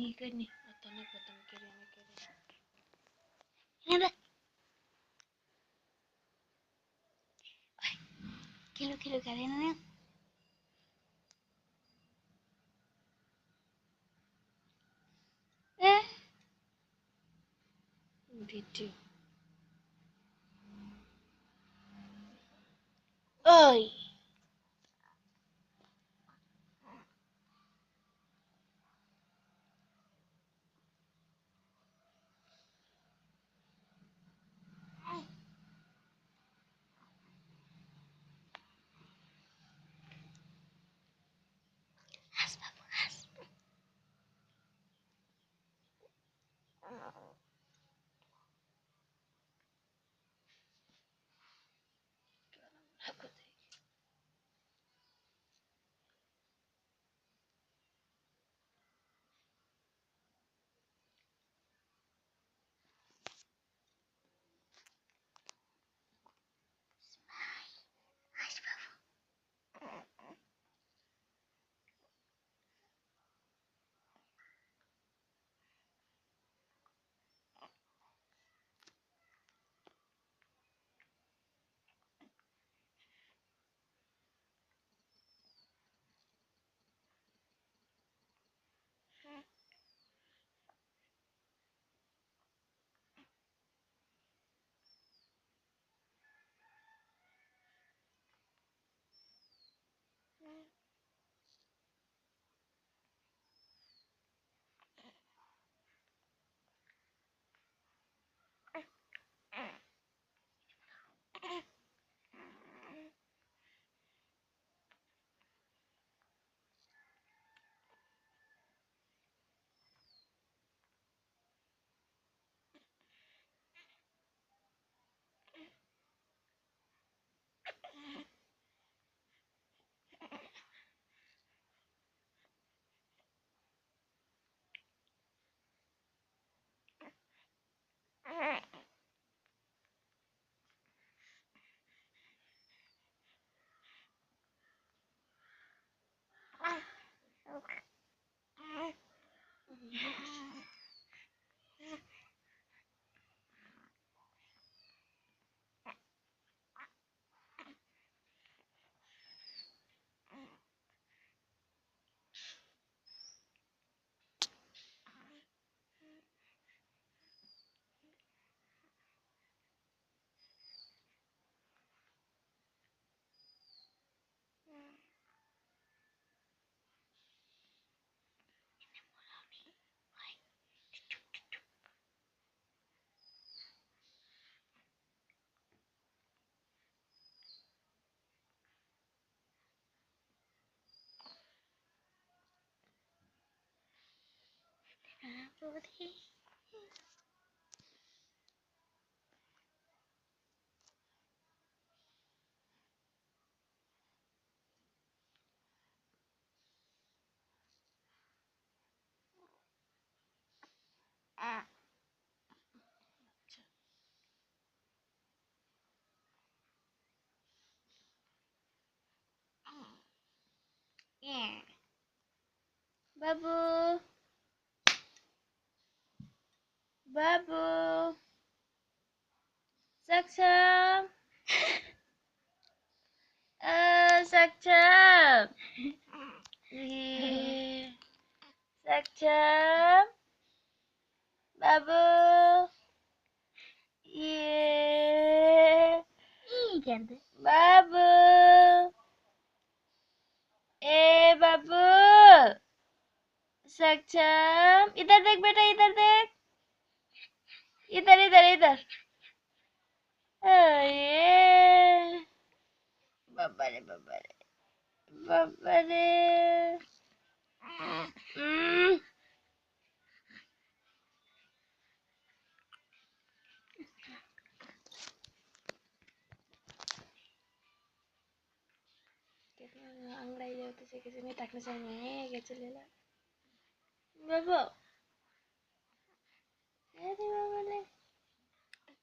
Gani atau nak potong kiri. Ini ada kilo kalian ini. Video. Oi. Has babu has. Aku deh. Has babu. Apa sih? Babu. Babu. Sakcham. Sakcham. Sakcham. Babu. Babu. बाबू सक्षम इधर देख बेटा इधर देख इधर इधर इधर ये बाबा रे बाबा रे बाबा रे अंगड़ाई जाते से किसी में टकने से नहीं क्या चलेगा बाबू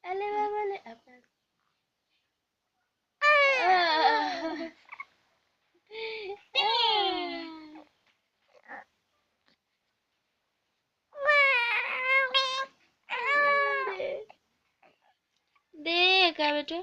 अरे बाबा ले अपना देख क्या बेटे